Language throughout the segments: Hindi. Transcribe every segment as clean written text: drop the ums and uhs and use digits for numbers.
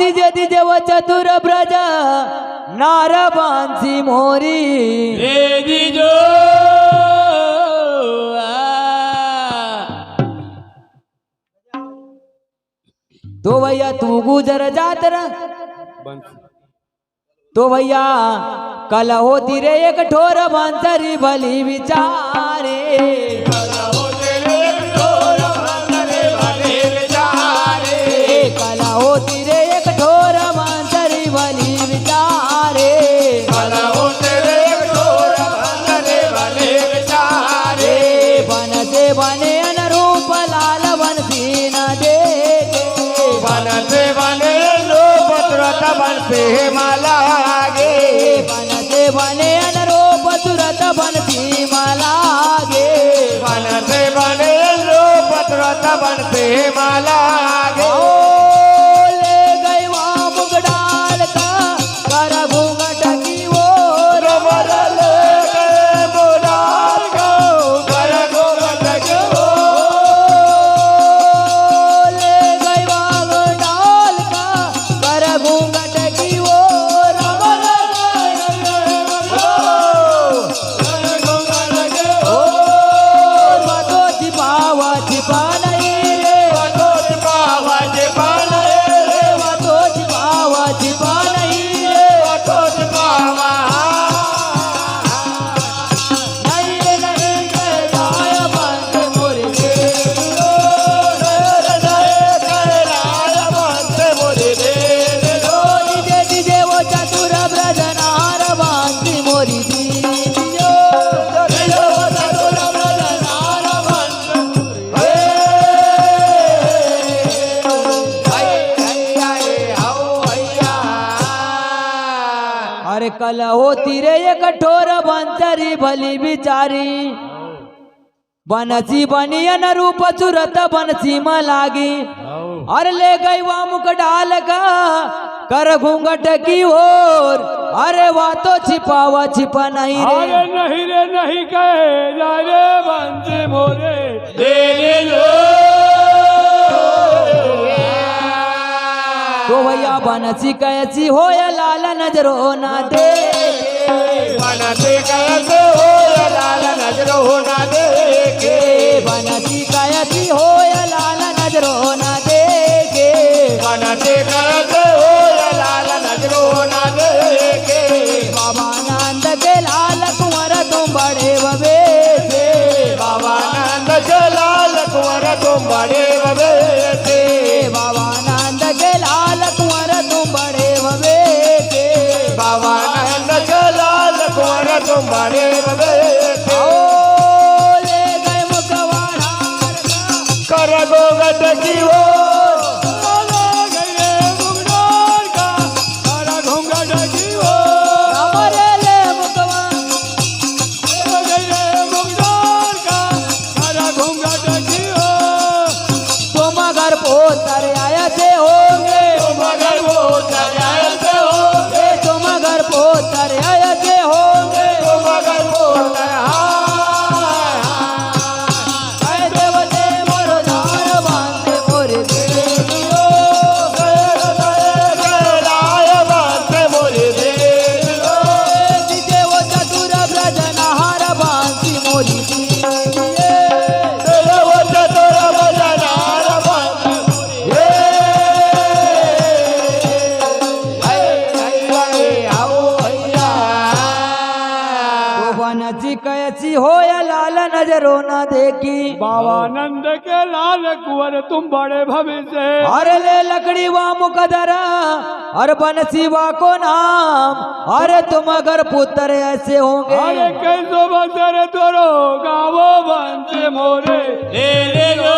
दिजे दिजे व चतुर ब्रज नार बांसी मोरी रे दीजो तो भैया तू गुजर जात रहा तो भैया कल होती रे एक ठोर बांसरी भली विचारे कल होती रे एक ठोर बांसरी भली विचारे बन से बने अनुरूप लाल बंसी न देखे बन से बने रूप तुरत बन पे मालागे बन से बने अनुरूप तुरत बंसी मालागे बन से बने रूप तुरत बन पे मालागे ले गई वहाँ मुग डाल का कर घूंघट की ओर रमर ले गए बुलार को कर घूंघट की ले गई वहाँ डाल का कर घूंघट की ओर मतो छिपावा छिपा नहीं रे मतो छिपावा छिपा नहीं रे नहीं रे नहीं कैलाय बंद मोरे दिजे दिजे वो चतुर ब्रज नार बांसी मोरी दीजो अरे कल होती रे एक कठोर बंसरी भली बिचारी बनसी बनी अनुरूप सुरत बंसी में लागी अरे ले गई वहाँ मुख डाल का कर घूंघट की ओर अरे वह तो छिपावा छिपा नहीं रे अरे नहीं रे नहीं कहे जा रे बंसी मोरे दे दो तो भैया बनसी कैसी हो या लाल नजरो ना दे बनसी कैसे हो या लाल नजरो ना देखे बनसी कैसी हो या लाल नजरो ना देखे बनसी कैसे हो या लाल नजरो ना देखे बाबा नंद के लाल कुंवर तुम बड़े बबे थे बाबा नंद के लाल कुंवर तुम बड़े बबे थे बाबा नंद के लाल कुंवर तुम बड़े बबे थे बाबा नंद के लाल कुंवर तुम बड़े बबे थे ओ ले गए मुखवाड़ा कर गोगट की वो हमारे ले मुखवा तुम अगर पोतर आया से होंगे तुम अगर पोतर आया से होंगे ऐ देवते मोर धार बांधे मोरे देवियो दिजे वो चतुर ब्रज नहार बांसी मोरी दीजिए तो बनसी कैसी हो या लाल नजरो न देखी बाबा नंद के लाल कुंवर तुम बड़े भविष्य अरे ले लकड़ी वा मुकदरा और बनसीवा को नाम अरे तुम अगर पुत्र ऐसे होंगे अरे कैसो बसर तोरो गावो बंसे मोरे रे लो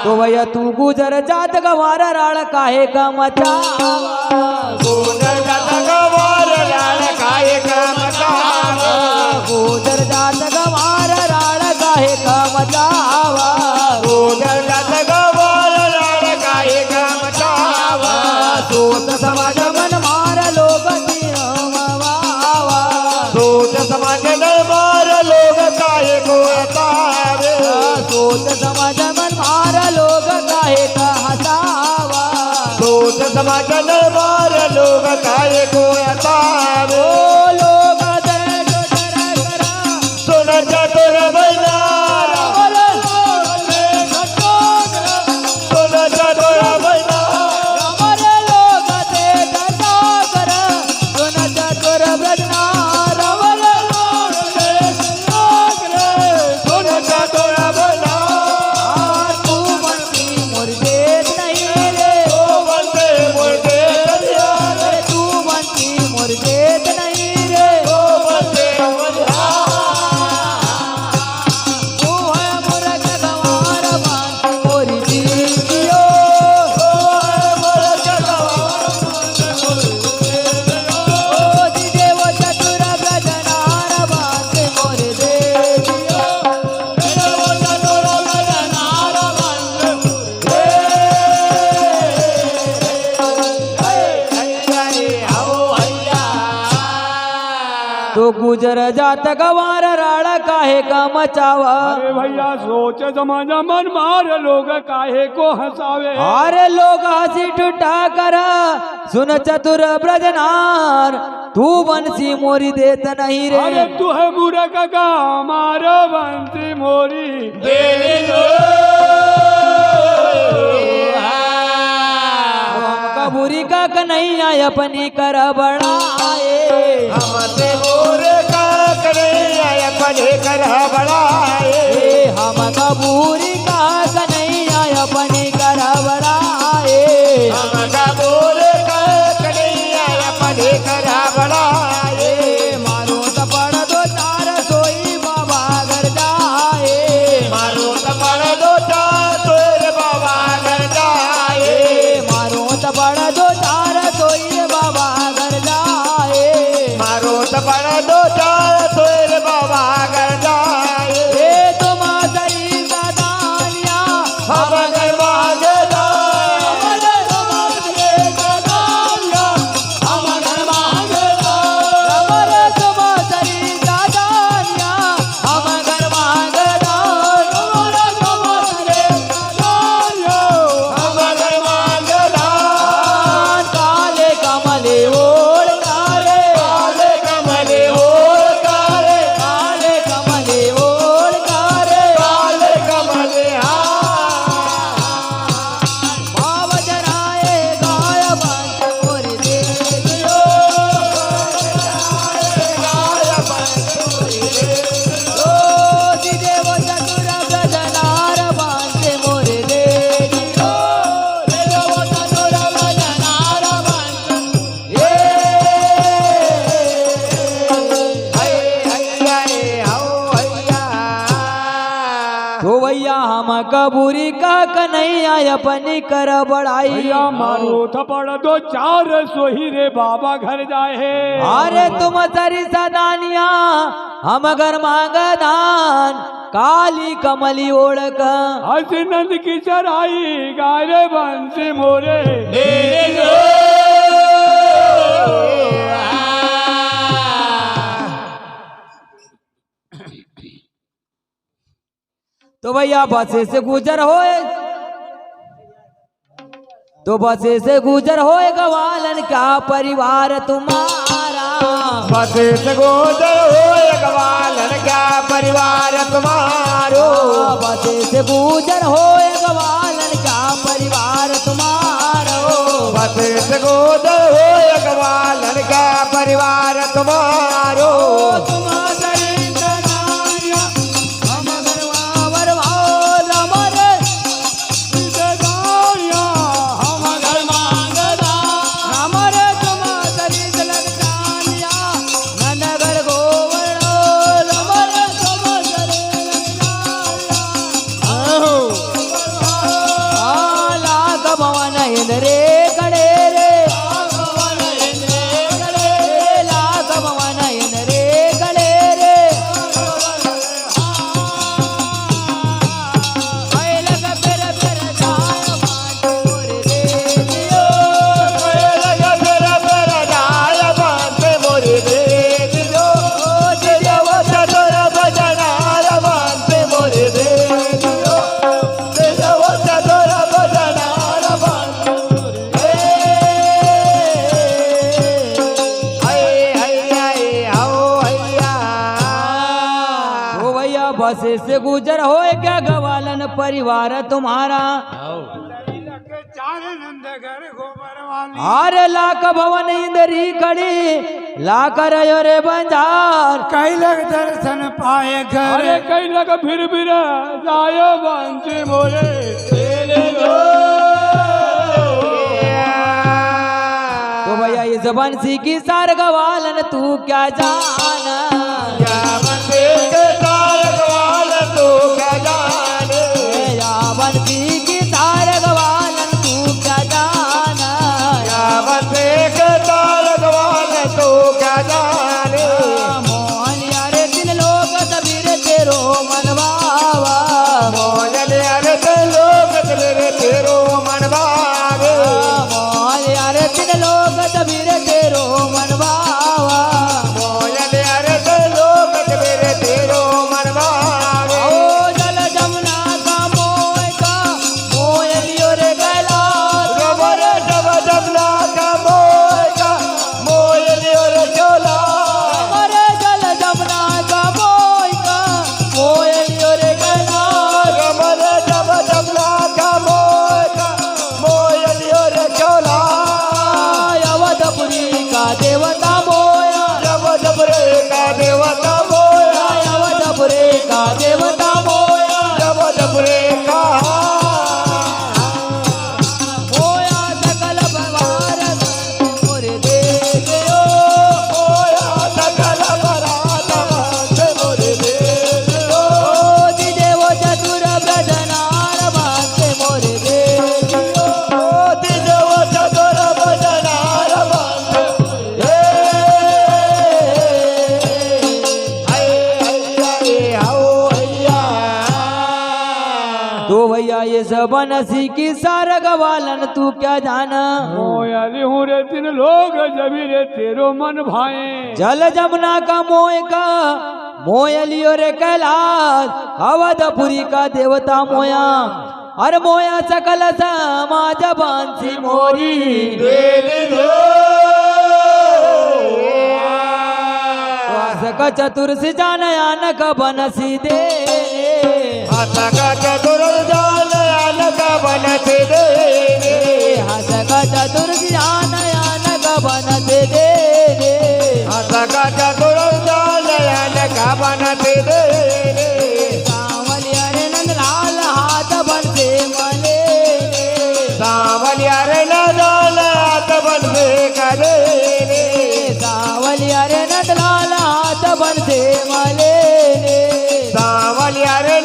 तो भैया तू गुजर जात गवारा राड़ काहे का मचावा गुजर जात गवार लाल काहे का मचावा गुजर जात गवारा राड़ काहे का मचावा गुजर जात गवार लाल काहे का मचावा सोच समाज मन मार लोग वावा सोच समाज मार लोग काहे को अतारे तोच समाज मन मारा लोग काहे का हसावा तोच समाज मार लोग काय को अतावे ओ लोग दे डोडरा करा सुन चतुर बैनार सुन चतुर बैनार हमारे लोग दे डटा कर सुन चतुर ब्रजनार हमारे लोग दे सुन चतुर बैनार तू बनती मुर्दे नहीं रे ओ बंदे मुर्दे अरे तू बनती मुर्दे नहीं रे ओ बंदे मुर्दे तू है मुर्ग गवार बांधी मोरी दीदियो ओ दीदे वो चतुर ब्रजनार बांधे मोरे देवियो तो गुजर जात गवार राड़ा काहे का मचावा अरे भैया सोच समझ मन मार लोग काहे को हंसावे अरे लोग हंसी टूटा कर सुन चतुर ब्रजनार तू बंसी मोरी देत नहीं रे अरे तू है मूर्ख का मार बंसी मोरी हमका बुरी का कन्हैया अपनी कर बड़ाए हमसे मोर का करे अपने कर बड़ाए हमका बुरी का कन्हैया अपनी कर बड़ाए हमका मोर का करे अपने कर बड़ाए मारो त पड़ दो चार सोई बाबा घर जाए मारो तपड़ दो तोर बाबा घर जाए मारो त पड़ दो चार सोई बाबा घर जाए मारो तपड़ दो तोर बाबा घर जाए ए तुम सही दानिया हम घर मांगदा हमारे तुम सही दानिया हम घर मांगदा हम घर मांगदा काले कमले ओढ़ काले काले कमले ओढ़ काले काले कमले ओढ़ काले काले कमले भाव जराए गाय बांध मोर देवियो ओ दीदे वो चतुर ब्रजनार बांध मोर देवियो तो भैया हम कबूरी का कन्हैया अपनी कर बड़ाई भैया मारो थपड़ दो चार सोही रे बाबा घर जाए अरे तुम सरी सदानिया हम घर मांग दान काली कमली ओढ़क हस नंद की चराई गाय बंसी मोरे तो भैया बसे से गुजर होए तो बसे से गुजर होए गवालन का परिवार तुम्हारा बस गोदर हो गवालन क्या परिवार तुम्हारो बसे से गुजर होए गवालन का परिवार तुम्हारो बस गोदर हो गवालन क्या परिवार तुम्हारो रे कड़े रे लाख भवन कैसे गुजर होए क्या गवालन परिवार तुम्हारा चार नंद घर गोबर वाली अरे लाख भवन इंद्री कड़ी लाख रयो रे बंजार कई लग दर्शन पाए घर अरे कई लग फिर जायो बंसी मोरे तो भैया ये जबान सीखी सार गवालन तू क्या जाना क्या बंदे के तार गवाल तू क्या जाने या बन सीखी सार गवालन तू क्या जाना क्या बंदे के तार गवाल तू क्या जाने मोहन यारे दिन लोग सबीर तेरो मनवावा मोहन यार ते लोग तेरे तेरो मन भावे मोहन यारे दिन लोग सबीर तेरो मनवावा मोहन यार ते लोग तेरे तेरो मन भावे ओ जल जमुना का मोय लियो रे कैलाश रबर जब जबला का मोय लियो रे चोला अरे जल जमुना का मोय लियो रे कैलाश रबर जब जबला का मोय लियो रे चोला अवधपुरी का देवता मोया जब जबरे का देवता मोया अवधपुरी का देवता मोया जब जबरे का मोया सकल भगवान मोरे दे गयो मोया सकल बरात से मोरे देव ओ देव चतुर ब्रजनार बांधे मोरे दे गयो देव चतुर भजनार बंद तो भैया ये सबन सीखी सार गवालन तू क्या जाना मोयाली हूँ रे तीन लोग जबी रे तेरो मन भाए जल जमुना का मोय लियो रे कैलाश अवधपुरी का देवता मोया अरे मोया सकल समाज बांसी मोरी वासक चतुर्सी जानयानक बनसी दे हसक चतुर जान अलग बनत दे हसक चतुर्सी जानयानक बनते दे हसक चतुर जान अलग बनत दे सावलिया रे नंदलाल हाथ बनते मले सावलिया रे नदाल हाथ बनते करे सावलिया रे नंदलाल हाथ बनते मले सावलिया रे